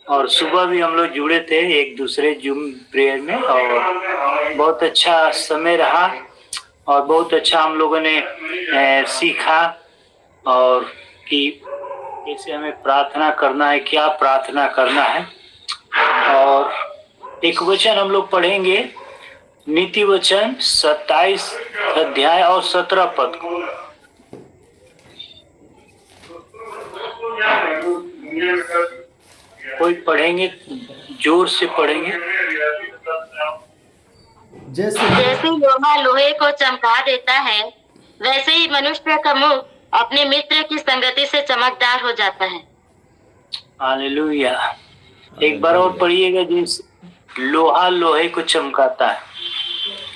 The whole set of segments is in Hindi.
और सुबह भी हम लोग जुड़े थे एक दूसरे जूम प्रेयर में, और बहुत अच्छा समय रहा और बहुत अच्छा हम लोगों ने सीखा, और कि कैसे हमें प्रार्थना करना है, क्या प्रार्थना करना है। और एक वचन हम लोग पढ़ेंगे, नीति वचन 27 अध्याय और 17 पद को। कोई पढ़ेंगे, जोर से पढ़ेंगे। जैसे लोहा लोहे को चमका देता है, वैसे ही मनुष्य का मुख अपने मित्र की संगति से चमकदार हो जाता है। हालेलुया। एक बार और पढ़िएगा, जिस लोहा लोहे को चमकाता है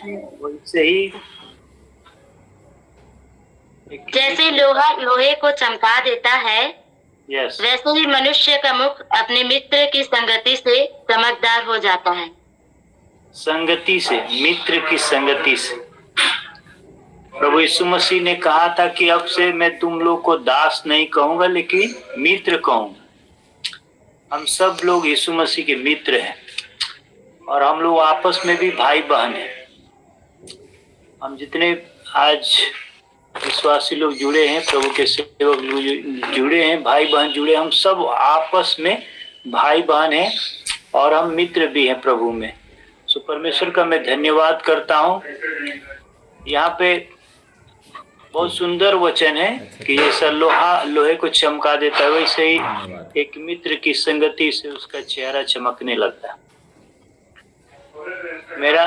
वैसे ही, जैसे लोहा लोहे को चमका देता है, यस, वैसे ही मनुष्य का मुख अपने मित्र की संगति से चमकदार हो जाता है। संगति से, मित्र की संगति से। प्रभु यीशु मसीह ने कहा था कि अब से मैं तुम लोग को दास नहीं कहूंगा लेकिन मित्र कहूंगा। हम सब लोग यीशु मसीह के मित्र हैं और हम लोग आपस में भी भाई बहन हैं। हम जितने आज विश्वासी लोग जुड़े हैं, प्रभु के सेवक जुड़े हैं, भाई बहन जुड़े, हम सब आपस में भाई बहन हैं और हम मित्र भी हैं प्रभु में। सो परमेश्वर का मैं धन्यवाद करता हूँ। यहाँ पे बहुत सुंदर वचन है कि जैसा लोहा लोहे को चमका देता है, वैसे ही एक मित्र की संगति से उसका चेहरा चमकने लगता है। मेरा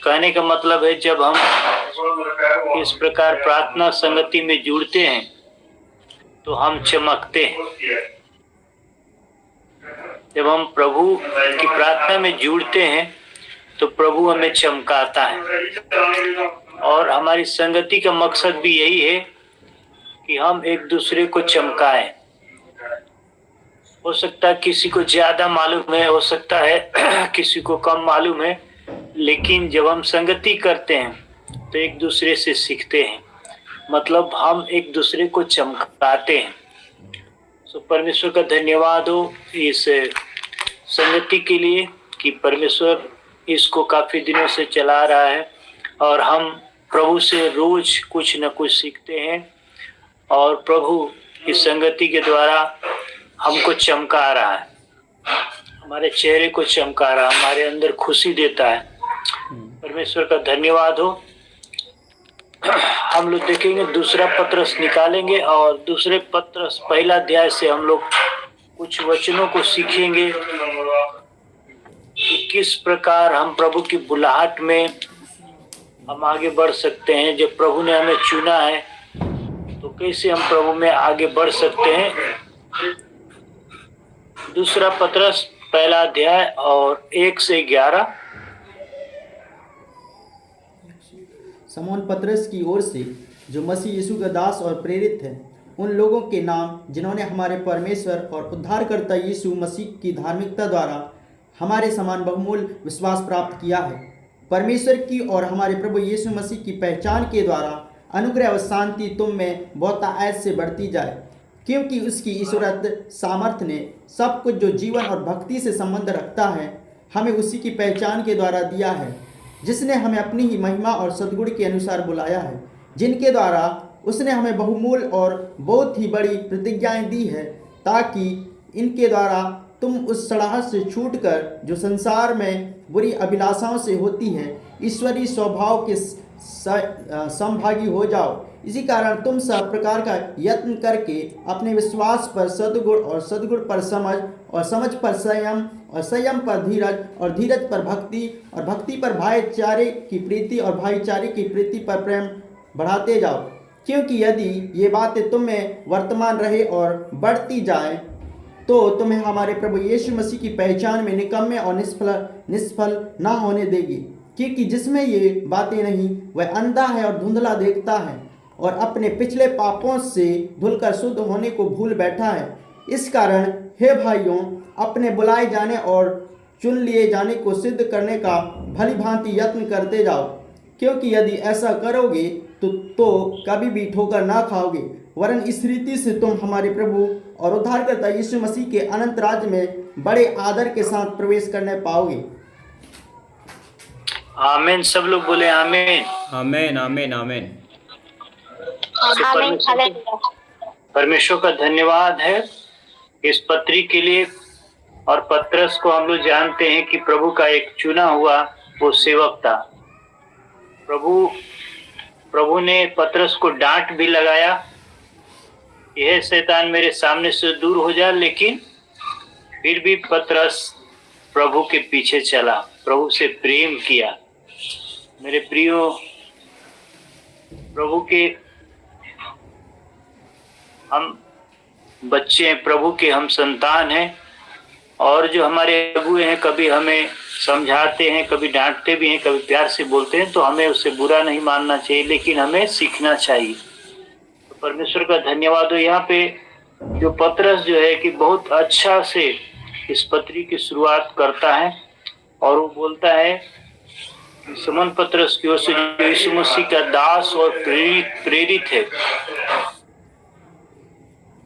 कहने का मतलब है, जब हम इस प्रकार प्रार्थना संगति में जुड़ते हैं तो हम चमकते हैं। जब हम प्रभु की प्रार्थना में जुड़ते हैं तो प्रभु हमें चमकाता है, और हमारी संगति का मकसद भी यही है कि हम एक दूसरे को चमकाएं। हो सकता है किसी को ज्यादा मालूम है, हो सकता है किसी को कम मालूम है, लेकिन जब हम संगति करते हैं तो एक दूसरे से सीखते हैं, मतलब हम एक दूसरे को चमकाते हैं। सो परमेश्वर का धन्यवाद हो इस संगति के लिए कि परमेश्वर इसको काफी दिनों से चला रहा है और हम प्रभु से रोज कुछ न कुछ सीखते हैं, और प्रभु इस संगति के द्वारा हमको चमका रहा है, हमारे चेहरे को चमका रहा है, हमारे अंदर खुशी देता है। परमेश्वर का धन्यवाद हो। हम लोग देखेंगे, दूसरा पत्रस निकालेंगे और दूसरे पत्रस पहला अध्याय से हम लोग कुछ वचनों को सीखेंगे कि किस प्रकार हम प्रभु की बुलाहट में हम आगे बढ़ सकते हैं। जब प्रभु ने हमें चुना है तो कैसे हम प्रभु में आगे बढ़ सकते हैं। दूसरा पत्रस पहला अध्याय और 1 से 11। शमौन पतरस की ओर से, जो मसीह यीशु का दास और प्रेरित है, उन लोगों के नाम जिन्होंने हमारे परमेश्वर और उद्धारकर्ता यीशु मसीह की धार्मिकता द्वारा हमारे समान बहुमूल्य विश्वास प्राप्त किया है। परमेश्वर की और हमारे प्रभु यीशु मसीह की पहचान के द्वारा अनुग्रह और शांति तुम में बहुतायत से बढ़ती जाए, क्योंकि उसकी ईश्वरत सामर्थ्य ने सब कुछ जो जीवन और भक्ति से संबंध रखता है हमें उसी की पहचान के द्वारा दिया है, जिसने हमें अपनी ही महिमा और सद्गुण के अनुसार बुलाया है, जिनके द्वारा उसने हमें बहुमूल्य और बहुत ही बड़ी प्रतिज्ञाएं दी है, ताकि इनके द्वारा तुम उस सड़ाहट से छूटकर जो संसार में बुरी अभिलाषाओं से होती है, ईश्वरीय स्वभाव के समभागी हो जाओ। इसी कारण तुम सब प्रकार का यत्न करके अपने विश्वास पर सद्गुण और सद्गुण पर समझ और समझ पर संयम और संयम पर धीरज और धीरज पर भक्ति और भक्ति पर भाईचारे की प्रीति और भाईचारे की प्रीति पर प्रेम बढ़ाते जाओ, क्योंकि यदि ये बातें तुम में वर्तमान रहे और बढ़ती जाए तो तुम्हें हमारे प्रभु यीशु मसीह की पहचान में निकम्मे और निष्फल ना होने देगी। क्योंकि जिसमें ये बातें नहीं वह अंधा है और धुंधला देखता है और अपने पिछले पापों से धुलकर शुद्ध होने को भूल बैठा है। इस कारण हे भाइयों, अपने बुलाए जाने और चुन लिए जाने को सिद्ध करने का भली भांति यत्न करते जाओ, क्योंकि यदि ऐसा करोगे तो कभी भी ठोकर ना खाओगे। वरन इस रीति से तुम हमारे प्रभु और उद्धारकर्ता यीशु मसीह के अनंत राज्य में बड़े आदर के साथ प्रवेश करने पाओगे। आमीन। सब लोग बोले आमीन। आमीन आमीन आमीन। आमीन। हालेलुया। परमेश्वर का धन्यवाद है इस पत्री के लिए। और पत्रस को हम लोग जानते हैं कि प्रभु का एक चुना हुआ वो सेवक था। प्रभु ने पत्रस को डांट भी लगाया, यह शैतान मेरे सामने से दूर हो जा, लेकिन फिर भी पत्रस प्रभु के पीछे चला, प्रभु से प्रेम किया। मेरे प्रियो, प्रभु के हम बच्चे हैं, प्रभु के हम संतान हैं। और जो हमारे प्रभु हैं कभी हमें समझाते हैं, कभी डांटते भी हैं, कभी प्यार से बोलते हैं, तो हमें उससे बुरा नहीं मानना चाहिए, लेकिन हमें सीखना चाहिए। तो परमेश्वर का धन्यवाद हो। यहाँ पे जो पत्रस जो है कि बहुत अच्छा से इस पत्री की शुरुआत करता है और वो बोलता है समन पत्रस की ओर से जो यीशु मसीह का दास और प्रेरित है।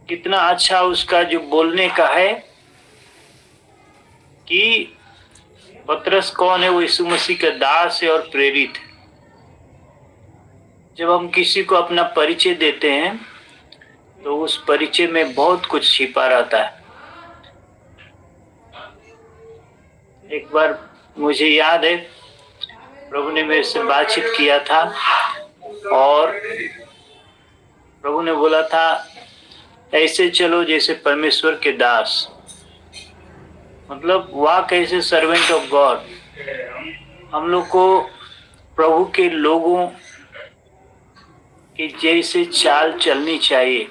कितना अच्छा उसका जो बोलने का है कि पत्रस कौन है, वो यीशु मसीह का दास है और प्रेरित है। जब हम किसी को अपना परिचय देते हैं तो उस परिचय में बहुत कुछ छिपा रहता है। एक बार मुझे याद है प्रभु ने मेरे से बातचीत किया था और प्रभु ने बोला था ऐसे चलो जैसे परमेश्वर के दास, मतलब वॉक ऐसे सर्वेंट ऑफ गॉड। हम लोग को प्रभु के लोगों के जैसे चाल चलनी चाहिए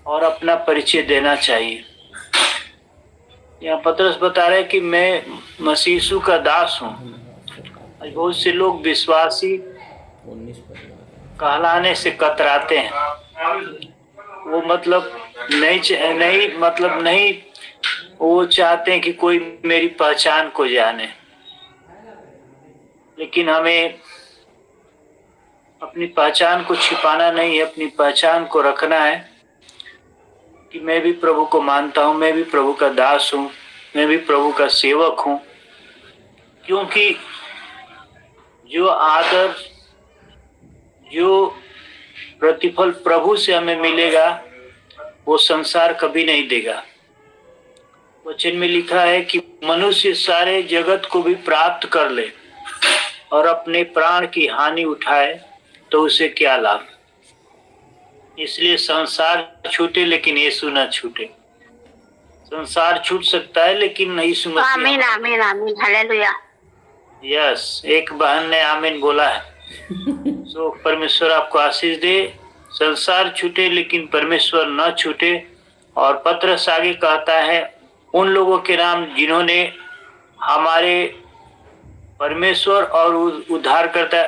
और अपना परिचय देना चाहिए। यहाँ पत्रस बता रहे कि मैं मसीह यीशु का दास हूँ। बहुत से लोग विश्वासी कहलाने से कतराते हैं। वो मतलब नहीं वो चाहते हैं कि कोई मेरी पहचान को जाने, लेकिन हमें अपनी पहचान को छिपाना नहीं है, अपनी पहचान को रखना है कि मैं भी प्रभु को मानता हूँ, मैं भी प्रभु का दास हूँ, मैं भी प्रभु का सेवक हूँ। क्योंकि जो आदर, जो प्रतिफल प्रभु से हमें मिलेगा वो संसार कभी नहीं देगा। वचन में लिखा है कि मनुष्य सारे जगत को भी प्राप्त कर ले और अपने प्राण की हानि उठाए तो उसे क्या लाभ। इसलिए संसार छूटे लेकिन यीशु न छूटे। संसार छूट सकता है लेकिन यीशु मसीह। आमीन आमीन आमीन। हालेलुया। यस, एक बहन ने आमीन बोला है। सो परमेश्वर आपको आशीष दे। संसार छूटे लेकिन परमेश्वर न छूटे। और पत्रस आगे कहता है उन लोगों के नाम जिन्होंने हमारे परमेश्वर और उद्धारकर्ता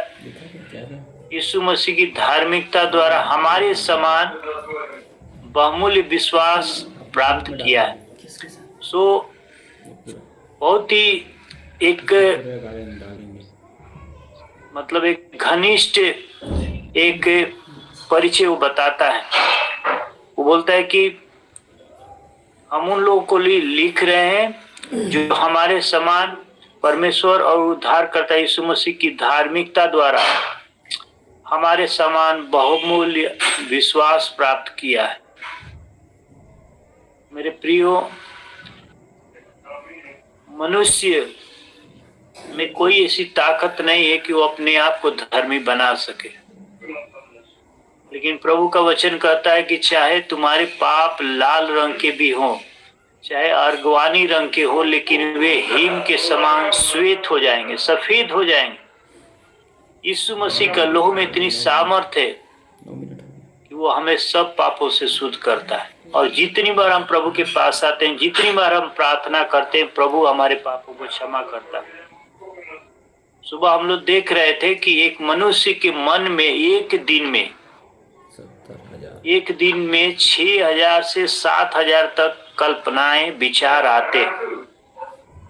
यीशु मसीह की धार्मिकता द्वारा हमारे समान बहुमूल्य विश्वास प्राप्त किया है। सो बहुत ही एक मतलब एक घनिष्ठ एक परिचय वो बताता है। वो बोलता है कि हम उन लोगों को लिख रहे हैं जो हमारे समान परमेश्वर और उद्धारकर्ता यीशु मसीह की धार्मिकता द्वारा हमारे समान बहुमूल्य विश्वास प्राप्त किया है। मेरे प्रियो, मनुष्य में कोई ऐसी ताकत नहीं है कि वो अपने आप को धर्मी बना सके, लेकिन प्रभु का वचन कहता है कि चाहे तुम्हारे पाप लाल रंग के भी हों, चाहे अर्गवानी रंग के हो, लेकिन वे हिम के समान श्वेत हो जाएंगे, सफेद हो जाएंगे। यीशु मसीह का लहू में इतनी सामर्थ है कि वो हमें सब पापों से शुद्ध करता है। और जितनी बार हम प्रभु के पास आते हैं, जितनी बार हम प्रार्थना करते हैं, प्रभु हमारे पापों को क्षमा करता है। सुबह हम लोग देख रहे थे कि एक मनुष्य के मन में एक दिन में 6,000 से 7,000 तक कल्पनाएं विचार आते।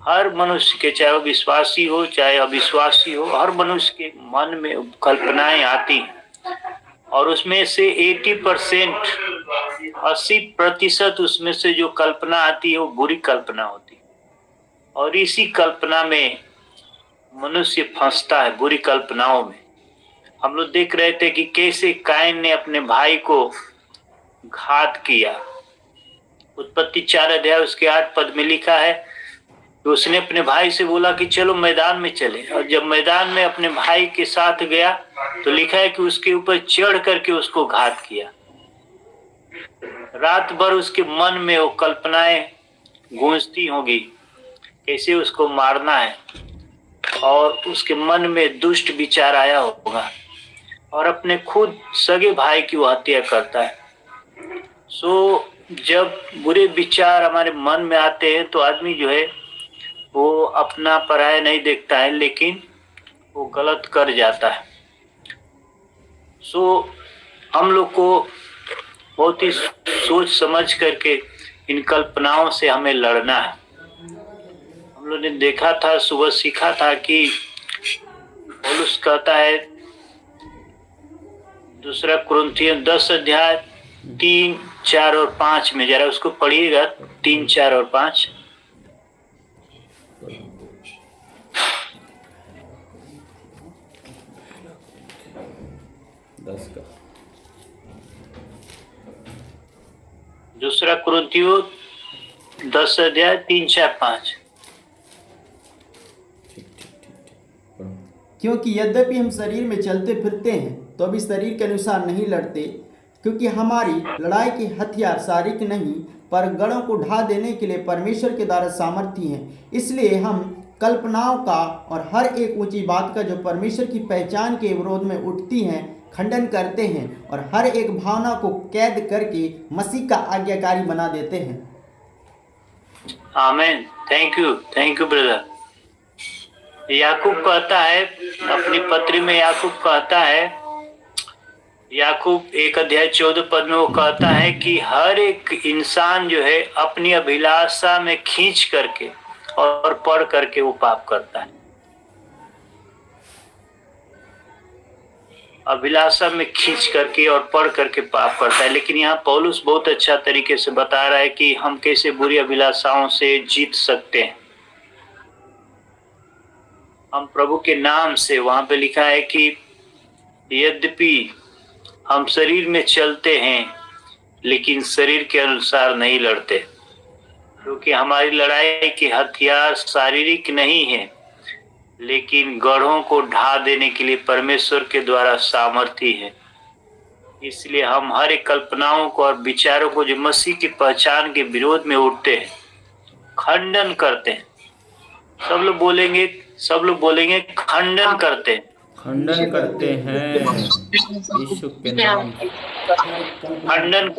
हर मनुष्य के, चाहे वो विश्वासी हो चाहे अविश्वासी हो, हर मनुष्य के मन में कल्पनाएं आती और उसमें से 80% उसमें से जो कल्पना आती है वो बुरी कल्पना होती है। और इसी कल्पना में मनुष्य फंसता है, बुरी कल्पनाओं में। हम लोग देख रहे थे कि कैसे कायन ने अपने भाई को घात किया। उत्पत्ति 4 अध्याय उसके 8 पद में लिखा है तो उसने अपने भाई से बोला कि चलो मैदान में चले, और जब मैदान में अपने भाई के साथ गया तो लिखा है कि उसके ऊपर चढ़ करके उसको घात किया। रात भर उसके मन में वो कल्पनाएं गूंजती होंगी कैसे उसको मारना है, और उसके मन में दुष्ट विचार आया होगा और अपने खुद सगे भाई की वो हत्या करता है। जब बुरे विचार हमारे मन में आते हैं तो आदमी जो है वो अपना पराया नहीं देखता है, लेकिन वो गलत कर जाता है। हम लोग को बहुत ही सोच समझ करके इन कल्पनाओं से हमें लड़ना है। हम लोग ने देखा था, सुबह सीखा था कि पौलुस कहता है 2 कुरिन्थियों 10 अध्याय 3, 4 और 5 में, जरा उसको पढ़िएगा 3, 4 और 5। दूसरा कुरिन्थियों 10 अध्याय 3, 4, 5। क्योंकि यद्यपि हम शरीर में चलते फिरते हैं तो अभी शरीर के अनुसार नहीं लड़ते, क्योंकि हमारी लड़ाई के हथियार शारीरिक नहीं पर गढ़ों को ढा देने के लिए परमेश्वर के द्वारा सामर्थी हैं। इसलिए हम कल्पनाओं का और हर एक ऊंची बात का जो परमेश्वर की पहचान के विरोध में उठती हैं खंडन करते हैं और हर एक भावना को कैद करके मसीह का आज्ञाकारी बना देते हैं। आमीन। Thank you brother. याकूब कहता है अपनी पत्री में, याकूब कहता है, याकूब 1 अध्याय 14 पद में वो कहता है कि हर एक इंसान जो है अपनी अभिलाषा में खींच करके और पढ़ करके वो पाप करता है। अभिलाषा में खींच करके और पढ़ करके पाप करता है। लेकिन यहाँ पौलुस बहुत अच्छा तरीके से बता रहा है कि हम कैसे बुरी अभिलाषाओं से जीत सकते हैं। हम प्रभु के नाम से, वहां पे लिखा है कि यद्यपि हम शरीर में चलते हैं लेकिन शरीर के अनुसार नहीं लड़ते, क्योंकि हमारी लड़ाई के हथियार शारीरिक नहीं है लेकिन गढ़ों को ढा देने के लिए परमेश्वर के द्वारा सामर्थी है। इसलिए हम हर एक कल्पनाओं को और विचारों को जो मसीह की पहचान के विरोध में उठते हैं खंडन करते हैं। सब लोग बोलेंगे खंडन करते हैं। खंडन करते हैं यीशु के नाम। खंडन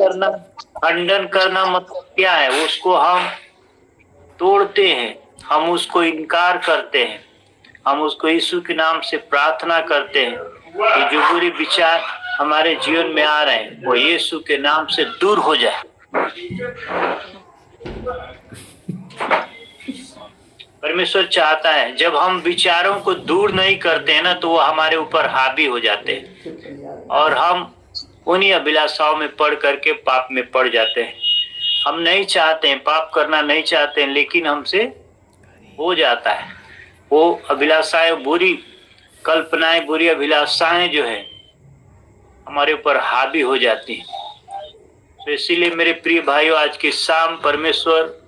करना मतलब क्या है? उसको हम तोड़ते हैं, हम उसको इनकार करते हैं, हम उसको यीशु के नाम से प्रार्थना करते हैं कि जो बुरे विचार हमारे जीवन में आ रहे हैं वो यीशु के नाम से दूर हो जाए। परमेश्वर चाहता है जब हम विचारों को दूर नहीं करते हैं ना तो वो हमारे ऊपर हावी हो जाते हैं और हम उन्हीं अभिलाषाओं में पड़ करके पाप में पड़ जाते हैं। हम नहीं चाहते हैं, पाप करना नहीं चाहते हैं, लेकिन हमसे हो जाता है। वो अभिलाषाएं, बुरी कल्पनाएं, बुरी अभिलाषाएं जो है हमारे ऊपर हावी हो जाती हैं। तो इसीलिए मेरे प्रिय भाइयों, आज की शाम परमेश्वर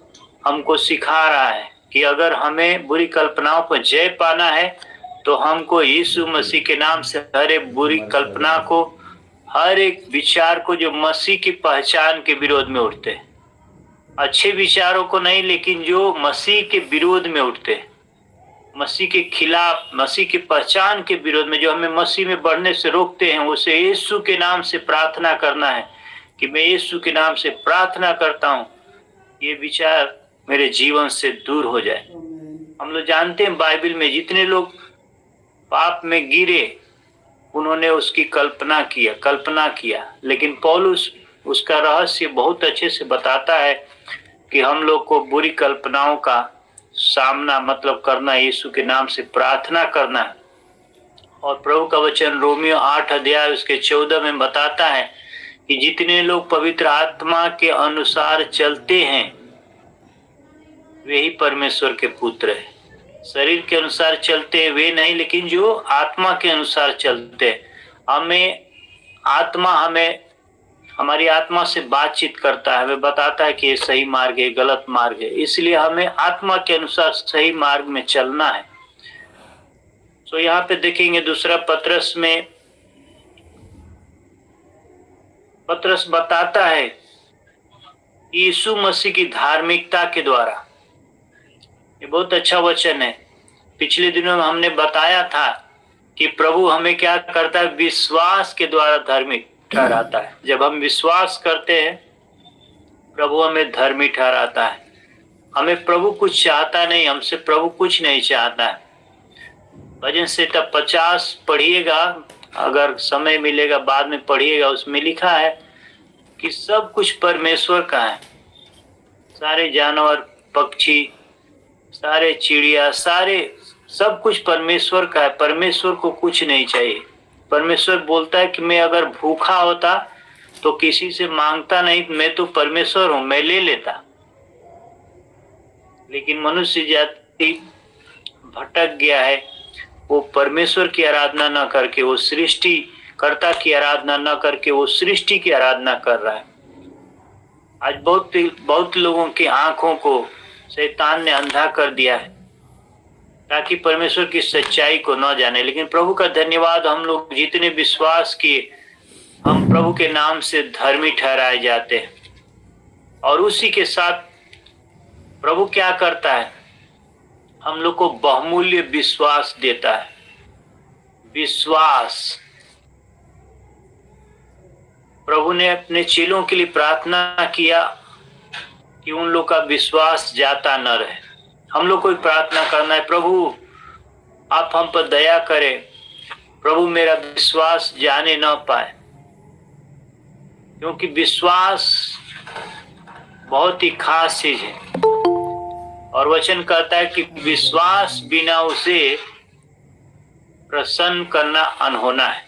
हमको सिखा रहा है कि अगर हमें बुरी कल्पनाओं पर जय पाना है तो हमको यीशु मसीह के नाम से हर एक बुरी कल्पना को, हर एक विचार को जो मसीह की पहचान के विरोध में उठते हैं, अच्छे विचारों को नहीं लेकिन जो मसीह के विरोध में उठते हैं, मसीह के खिलाफ, मसीह की पहचान के विरोध में, जो हमें मसीह में बढ़ने से रोकते हैं, उसे यीशु के नाम से प्रार्थना करना है कि मैं यीशु के नाम से प्रार्थना करता हूँ ये विचार मेरे जीवन से दूर हो जाए। हम लोग जानते हैं बाइबल में जितने लोग पाप में गिरे उन्होंने उसकी कल्पना किया, लेकिन पौलुस उसका रहस्य बहुत अच्छे से बताता है कि हम लोग को बुरी कल्पनाओं का सामना मतलब करना, यीशु के नाम से प्रार्थना करना है और प्रभु का वचन रोमियो 8 अध्याय उसके 14 में बताता है कि जितने लोग पवित्र आत्मा के अनुसार चलते हैं वे ही परमेश्वर के पुत्र हैं। शरीर के अनुसार चलते हैं वे नहीं, लेकिन जो आत्मा के अनुसार चलते हैं। हमें हमारी आत्मा से बातचीत करता है, हमें बताता है कि ये सही मार्ग है, गलत मार्ग है। इसलिए हमें आत्मा के अनुसार सही मार्ग में चलना है। तो यहाँ पे देखेंगे दूसरा पत्रस में पत्रस बताता है यीशु मसीह की धार्मिकता के द्वारा। ये बहुत अच्छा वचन है। पिछले दिनों में हमने बताया था कि प्रभु हमें क्या करता है, विश्वास के द्वारा धार्मिक ठहराता है। जब हम विश्वास करते हैं प्रभु हमें धर्मी ठहराता है। हमें प्रभु कुछ चाहता नहीं, हमसे प्रभु कुछ नहीं चाहता है। भजन संहिता 50 पढ़िएगा, अगर समय मिलेगा बाद में पढ़िएगा। उसमें लिखा है कि सब कुछ परमेश्वर का है। सारे जानवर, पक्षी, सारे चिड़िया, सब कुछ परमेश्वर का है। परमेश्वर को कुछ नहीं चाहिए। परमेश्वर बोलता है कि मैं अगर भूखा होता तो किसी से मांगता नहीं, मैं तो परमेश्वर हूं, मैं ले लेता। लेकिन मनुष्य जाति भटक गया है। वो परमेश्वर की आराधना न करके, वो सृष्टिकर्ता की आराधना न करके, वो सृष्टि की आराधना कर रहा है। आज बहुत लोगों की आंखों को शैतान ने अंधा कर दिया है ताकि परमेश्वर की सच्चाई को न जाने। लेकिन प्रभु का धन्यवाद, हम लोग जितने विश्वास किए हम प्रभु के नाम से धर्मी ठहराए जाते हैं। और उसी के साथ प्रभु क्या करता है, हम लोग को बहुमूल्य विश्वास देता है। विश्वास, प्रभु ने अपने चेलों के लिए प्रार्थना किया कि उन लोग का विश्वास जाता न रहे। हम लोग को प्रार्थना करना है, प्रभु आप हम पर दया करें, प्रभु मेरा विश्वास जाने न पाए। क्योंकि विश्वास बहुत ही खास चीज है। और वचन कहता है कि विश्वास बिना उसे प्रसन्न करना अनहोना है।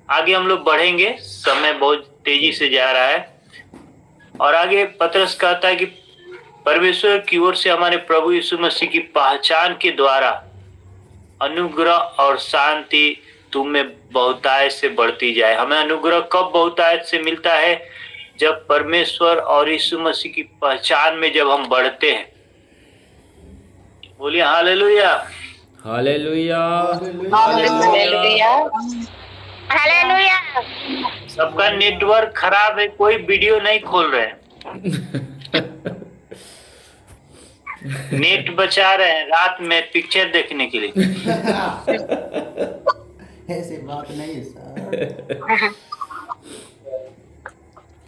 आगे हम लोग बढ़ेंगे, समय बहुत तेजी से जा रहा है। और आगे पत्रस कहता है कि परमेश्वर की ओर से हमारे प्रभु यीशु मसीह की पहचान के द्वारा अनुग्रह और शांति तुम में बहुतायत से बढ़ती जाए। हमें अनुग्रह कब बहुतायत से मिलता है, जब परमेश्वर और यीशु मसीह की पहचान में जब हम बढ़ते हैं। बोलिए हालेलुया, हालेलुया, हालेलुया, हालेलुया। सबका नेटवर्क खराब है, कोई वीडियो नहीं खोल रहे हैं। नेट बचा रहे हैं रात में पिक्चर देखने के लिए। ऐसी बात नहीं है सर।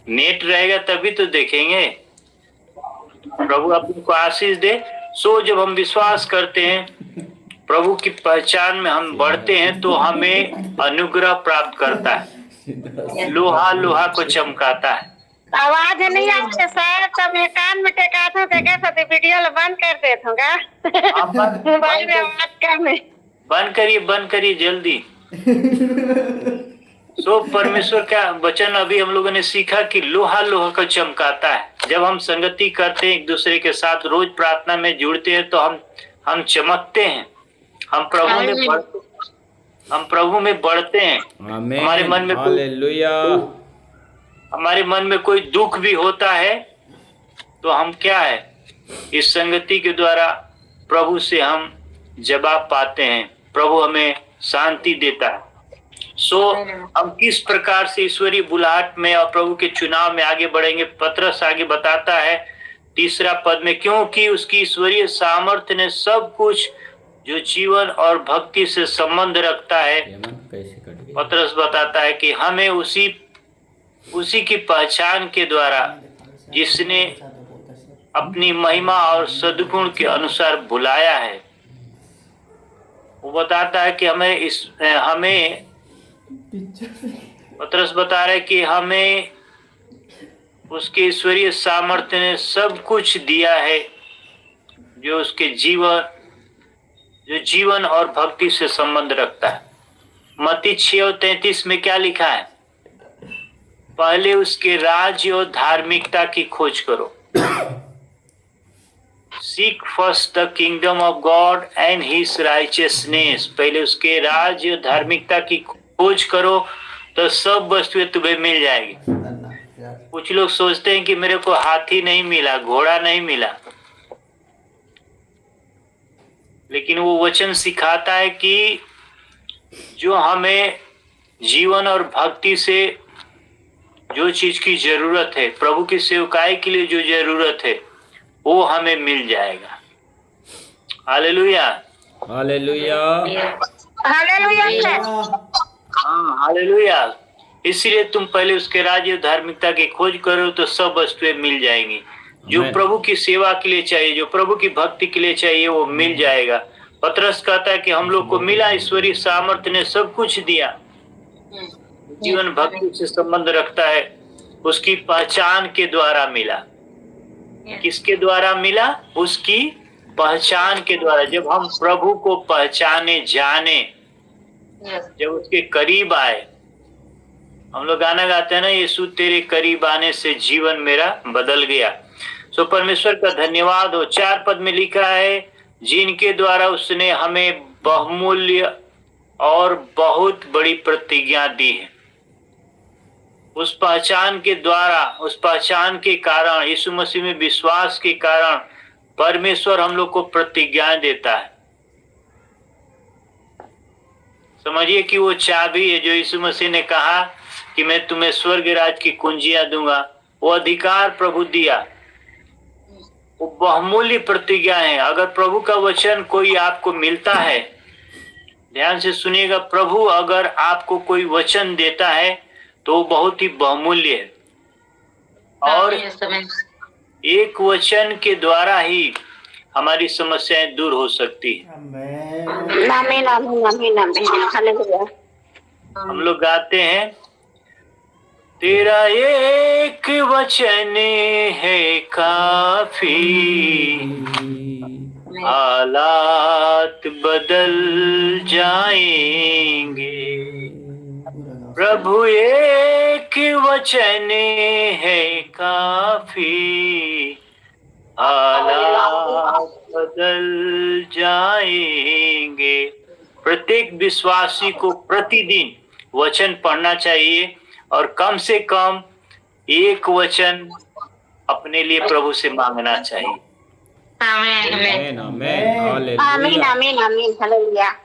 नेट रहेगा तभी तो देखेंगे। प्रभु आपको आशीष दे। सो जब हम विश्वास करते हैं, प्रभु की पहचान में हम बढ़ते हैं, तो हमें अनुग्रह प्राप्त करता है। लोहा लोहा को चमकाता है। आवाज नहीं आती सर, तब ये कान में टेका था तो वीडियो बंद कर देता मोबाइल में आवाज कम है। बंद करिए जल्दी। सो परमेश्वर का वचन अभी हम लोगों ने सीखा कि लोहा लोहा को चमकाता है। जब हम संगति करते हैं, एक दूसरे के साथ रोज प्रार्थना में जुड़ते हैं, तो हम चमकते हैं। हम प्रभु में बढ़ते हैं। हमारे मन में कोई दुख भी होता है तो हम क्या है, इस संगति के द्वारा प्रभु से हम जवाब पाते हैं। प्रभु हमें शांति देता है। हम किस प्रकार से ईश्वरीय बुलाहट में और प्रभु के चुनाव में आगे बढ़ेंगे। पत्रस आगे बताता है 3 पद में, क्योंकि उसकी ईश्वरीय सामर्थ्य ने सब कुछ जो जीवन और भक्ति से संबंध रखता है। पत्रस बताता है कि हमें उसी की पहचान के द्वारा, जिसने अपनी महिमा और सद्गुण के अनुसार बुलाया है, वो बताता है कि हमें पत्रस बता रहे कि हमें उसके ईश्वरीय सामर्थ्य ने सब कुछ दिया है जो उसके जीवन और भक्ति से संबंध रखता है। मत्ती 6:33 में क्या लिखा है? पहले उसके राज्य और धार्मिकता की खोज करो। Seek first the kingdom of God and his righteousness। पहले उसके राज्य और धार्मिकता की खोज करो तो सब वस्तुएं तुम्हें मिल जाएगी। कुछ लोग सोचते हैं कि मेरे को हाथी नहीं मिला, घोड़ा नहीं मिला, लेकिन वो वचन सिखाता है कि जो हमें जीवन और भक्ति से जो चीज की जरूरत है, प्रभु की सेवकाई के लिए जो जरूरत है, वो हमें मिल जाएगा। हालेलुया, हालेलुया, हाँ हालेलुया। इसलिए तुम पहले उसके राज्य और धार्मिकता की खोज करो तो सब वस्तुएं मिल जाएंगी। जो आमीन। प्रभु की सेवा के लिए चाहिए, जो प्रभु की भक्ति के लिए चाहिए, वो मिल जाएगा। पतरस कहता है कि हम लोग को मिला, ईश्वरीय सामर्थ्य ने सब कुछ दिया। जीवन भक्ति से संबंध रखता है, उसकी पहचान के द्वारा मिला। किसके द्वारा मिला? उसकी पहचान के द्वारा। जब हम प्रभु को पहचाने, जाने, जब उसके करीब आए, हम लोग गाना गाते हैं ना, यीशु तेरे करीब आने से जीवन मेरा बदल गया। सो परमेश्वर का धन्यवाद हो। 4 पद में लिखा है, जिनके द्वारा उसने हमें बहुमूल्य और बहुत बड़ी प्रतिज्ञा दी है। उस पहचान के द्वारा, उस पहचान के कारण, यीशु मसीह में विश्वास के कारण परमेश्वर हम लोग को प्रतिज्ञाएं देता है। समझिए कि वो चाबी है जो यीशु मसीह ने कहा कि मैं तुम्हें स्वर्ग राज की कुंजियां दूंगा। वो अधिकार प्रभु दिया, वो बहुमूल्य प्रतिज्ञा है। अगर प्रभु का वचन कोई आपको मिलता है, ध्यान से सुनिएगा, प्रभु अगर आपको कोई वचन देता है तो वो बहुत ही बहुमूल्य है। और एक वचन के द्वारा ही हमारी समस्याएं दूर हो सकती है। हम लोग गाते हैं, तेरा एक वचन है काफी, हालात बदल जाएंगे। प्रभु एक वचन है काफी, हालात बदल जाएंगे। प्रत्येक विश्वासी को प्रतिदिन वचन पढ़ना चाहिए और कम से कम एक वचन अपने लिए प्रभु से मांगना चाहिए। आमीन, आमीन, हालेलुया।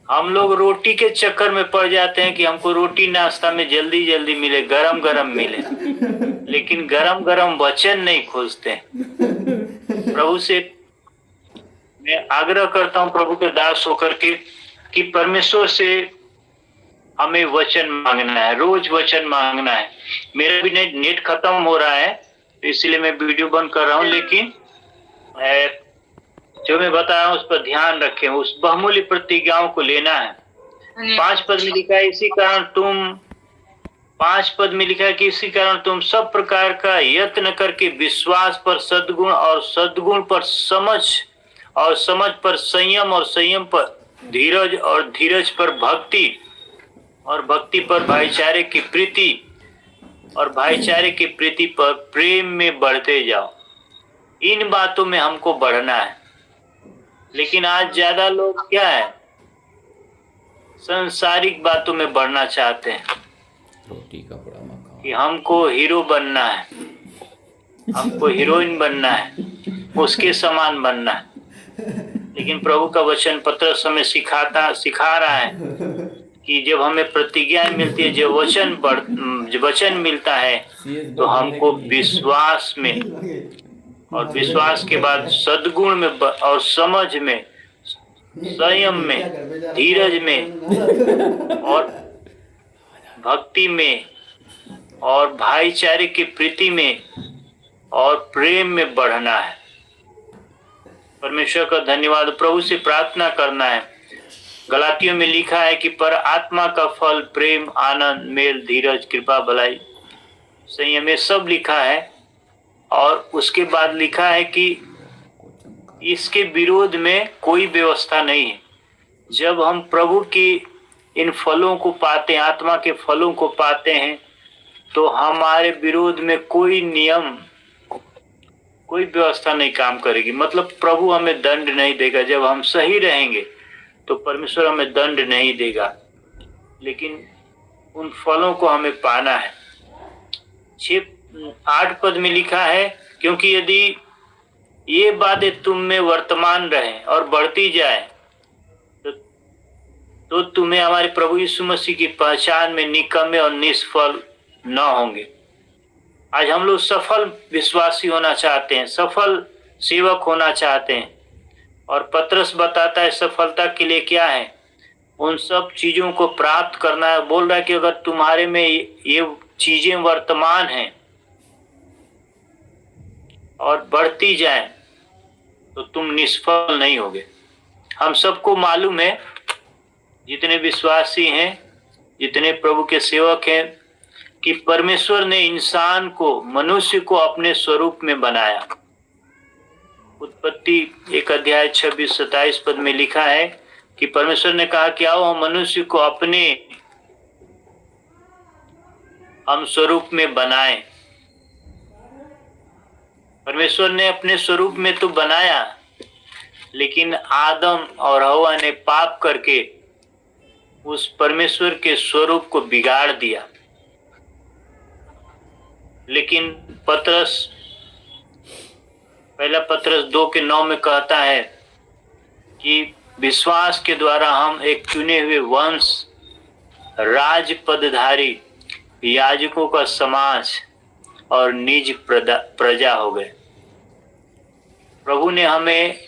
हम लोग रोटी के चक्कर में पड़ जाते हैं कि हमको रोटी नाश्ता में जल्दी जल्दी मिले, गरम गरम मिले, लेकिन गरम गरम वचन नहीं खोजते हैं। प्रभु से मैं आग्रह करता हूं, प्रभु के दास होकर के, कि परमेश्वर से हमें वचन मांगना है, रोज वचन मांगना है। मेरा भी नेट खत्म हो रहा है, इसलिए मैं वीडियो बंद कर रहा हूं, लेकिन जो मैं बता रहा हूं उस पर ध्यान रखें। उस बहुमूल्य प्रतिज्ञाओं को लेना है। 5 पद में लिखा है, इसी कारण तुम, 5 पद में लिखा है कि इसी कारण तुम सब प्रकार का यत्न करके विश्वास पर सद्गुण, और सद्गुण पर समझ, और समझ पर संयम, और संयम पर धीरज, और धीरज पर भक्ति, और भक्ति पर भाईचारे की प्रीति, और भाईचारे की प्रीति पर प्रेम में बढ़ते जाओ। इन बातों में हमको बढ़ना है। लेकिन आज ज्यादा लोग क्या है, सांसारिक बातों में बढ़ना चाहते हैं रोटी कपड़ा मकान, कि हमको हीरो बनना है, हमको हीरोइन बनना है, उसके समान बनना है। लेकिन प्रभु का वचन पतरस हमें सिखा रहा है कि जब हमें प्रतिज्ञाएं मिलती है, जब वचन मिलता है, तो हमको विश्वास में, और विश्वास के बाद सद्गुण में, और समझ में, संयम में, धीरज में, और भक्ति में, और भाईचारे की प्रीति में, और प्रेम में बढ़ना है। परमेश्वर का धन्यवाद। प्रभु से प्रार्थना करना है। गलातियों में लिखा है कि पर आत्मा का फल प्रेम, आनंद, मेल, धीरज, कृपा, भलाई, संयम, ये सब लिखा है। और उसके बाद लिखा है कि इसके विरोध में कोई व्यवस्था नहीं है। जब हम प्रभु की इन फलों को पाते हैं, आत्मा के फलों को पाते हैं, तो हमारे विरोध में कोई नियम, कोई व्यवस्था नहीं काम करेगी। मतलब प्रभु हमें दंड नहीं देगा। जब हम सही रहेंगे तो परमेश्वर हमें दंड नहीं देगा, लेकिन उन फलों को हमें पाना है। 8 पद में लिखा है, क्योंकि यदि ये बातें तुम में वर्तमान रहे और बढ़ती जाए तो तुम्हें हमारे प्रभु यीशु मसीह की पहचान में निकम्मे और निष्फल न होंगे। आज हम लोग सफल विश्वासी होना चाहते हैं, सफल सेवक होना चाहते हैं, और पतरस बताता है सफलता के लिए क्या है, उन सब चीजों को प्राप्त करना है। बोल रहा है कि अगर तुम्हारे में ये चीजें वर्तमान हैं और बढ़ती जाए तो तुम निष्फल नहीं होगे। हम सबको मालूम है, जितने विश्वासी हैं, जितने प्रभु के सेवक हैं, कि परमेश्वर ने इंसान को, मनुष्य को अपने स्वरूप में बनाया। उत्पत्ति 1 अध्याय 26-27 पद में लिखा है कि परमेश्वर ने कहा कि आओ हम मनुष्य को अपने हम स्वरूप में बनाएं। परमेश्वर ने अपने स्वरूप में तो बनाया, लेकिन आदम और हवा ने पाप करके उस परमेश्वर के स्वरूप को बिगाड़ दिया। लेकिन पतरस, पहला पतरस 2:9 में कहता है कि विश्वास के द्वारा हम एक चुने हुए वंश, राज पदधारी, याजकों का समाज और निज प्रजा हो गए। प्रभु ने हमें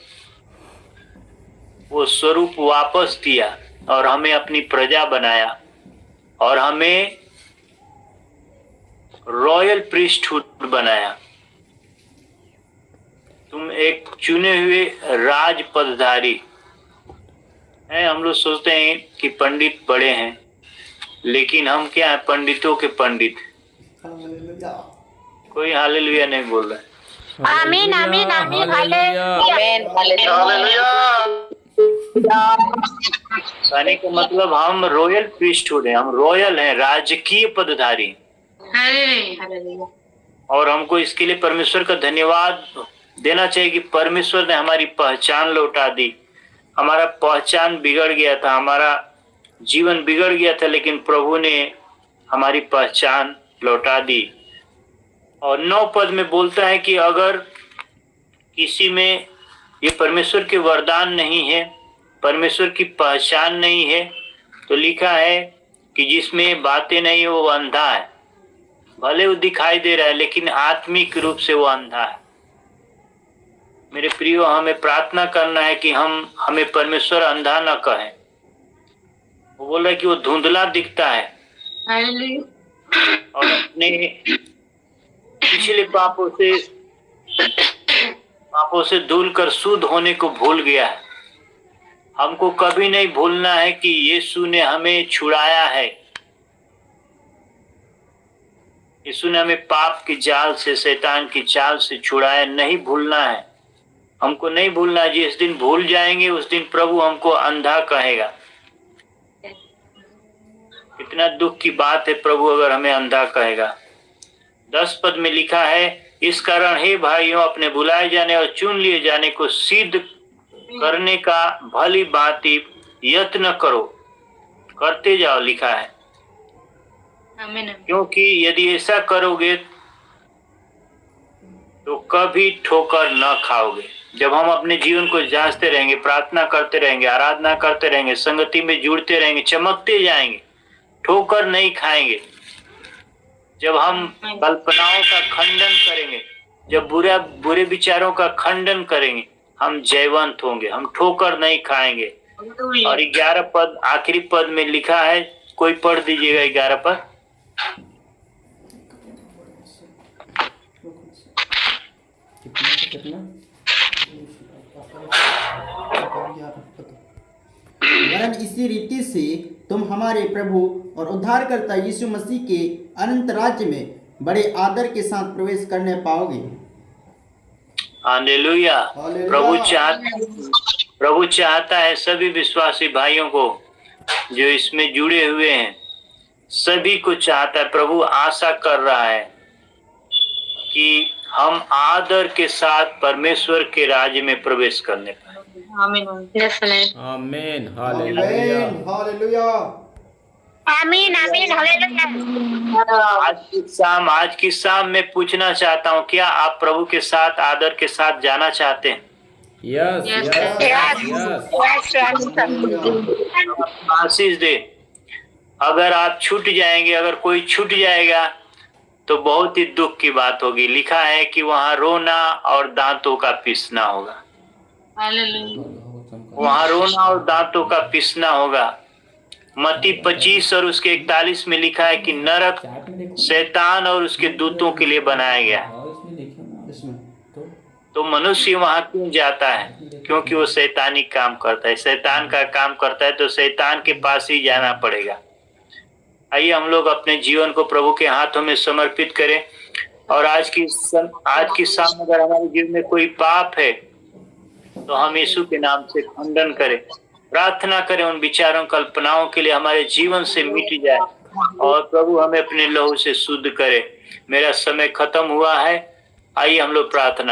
वो स्वरूप वापस दिया और हमें अपनी प्रजा बनाया, और हमें रॉयल प्रीस्टहुड बनाया। तुम एक चुने हुए राज पदधारी हैं। हम लोग सोचते हैं कि पंडित बड़े हैं, लेकिन हम क्या है, पंडितों के पंडित। कोई हालेलुया नहीं बोल रहा है। आमीन आमीन आमीन कहने का मतलब हम रॉयल प्रीस्टहुड हैं, हम रॉयल हैं, राजकीय पदधारी। और हमको इसके लिए परमेश्वर का धन्यवाद देना चाहिए कि परमेश्वर ने हमारी पहचान लौटा दी। हमारा पहचान बिगड़ गया था, हमारा जीवन बिगड़ गया था, लेकिन प्रभु ने हमारी पहचान लौटा दी। और 9 पद में बोलता है कि अगर किसी में ये परमेश्वर के वरदान नहीं है, परमेश्वर की पहचान नहीं है, तो लिखा है कि जिसमें बातें नहीं है वो अंधा है। भले वो दिखाई दे रहा है, लेकिन आत्मिक रूप से वो अंधा है। मेरे प्रियो, हमें प्रार्थना करना है कि हमें परमेश्वर अंधा न कहे। वो बोल रहा है कि वो धुंधला दिखता है और अपने पिछले पापों से धुल कर शुद्ध होने को भूल गया है। हमको कभी नहीं भूलना है कि यीशु ने हमें छुड़ाया है। यीशु ने हमें पाप की जाल से, शैतान की चाल से छुड़ाया। नहीं भूलना है, हमको नहीं भूलना है। जिस दिन भूल जाएंगे उस दिन प्रभु हमको अंधा कहेगा। कितना दुख की बात है, प्रभु अगर हमें अंधा कहेगा। 10 पद में लिखा है, इस कारण हे भाइयों, अपने बुलाए जाने और चुन लिए जाने को सिद्ध करने का भली भांति यत्न करो, करते जाओ, लिखा है। क्योंकि यदि ऐसा करोगे तो कभी ठोकर न खाओगे। जब हम अपने जीवन को जांचते रहेंगे, प्रार्थना करते रहेंगे, आराधना करते रहेंगे, संगति में जुड़ते रहेंगे, चमकते जाएंगे, ठोकर नहीं खाएंगे। जब हम कल्पनाओं का खंडन करेंगे, जब बुरे विचारों का खंडन करेंगे, हम जयवंत होंगे, हम ठोकर नहीं खाएंगे। और 11 पद, आखिरी पद में लिखा है, कोई पढ़ दीजिएगा 11 पद। वरन इसी रीति से तुम हमारे प्रभु और उद्धारकर्ता यीशु मसीह के अनंत राज्य में बड़े आदर के साथ प्रवेश करने पाओगे। हालेलुया। प्रभु चाहता है सभी विश्वासी भाइयों को जो इसमें जुड़े हुए हैं सभी को चाहता है, प्रभु आशा कर रहा है कि हम आदर के साथ परमेश्वर के राज्य में प्रवेश करने पाए। Yes, Lord. आमीन हालेलुया हालेलुया। आमीन आमीन हालेलुया। आज की शाम मैं पूछना चाहता हूँ, क्या आप प्रभु के साथ आदर के साथ जाना चाहते हैं? Yes Yes, yes yes. Yes. Ashish दे। अगर आप छूट जाएंगे, अगर कोई छूट जाएगा तो बहुत ही दुख की बात होगी। लिखा है कि वहां रोना और दांतों का पीसना होगा। वहां रोना और दांतों का पीसना होगा। मत्ती 25 और उसके 41 में लिखा है कि नरक शैतान और उसके दूतों के लिए बनाया गया है। तो मनुष्य वहां क्यों जाता है? क्योंकि वो शैतानी काम करता है, शैतान का काम करता है, तो शैतान के पास ही जाना पड़ेगा। आइए हम लोग अपने जीवन को प्रभु के हाथों में समर्पित करें और आज की शाम अगर हमारे जीवन में कोई पाप है तो हम यीशु के नाम से खंडन करें, प्रार्थना करें उन विचारों कल्पनाओं के लिए हमारे जीवन से मिट जाए और प्रभु हमें अपने लहू से शुद्ध करे। मेरा समय खत्म हुआ है। आइए हम लोग प्रार्थना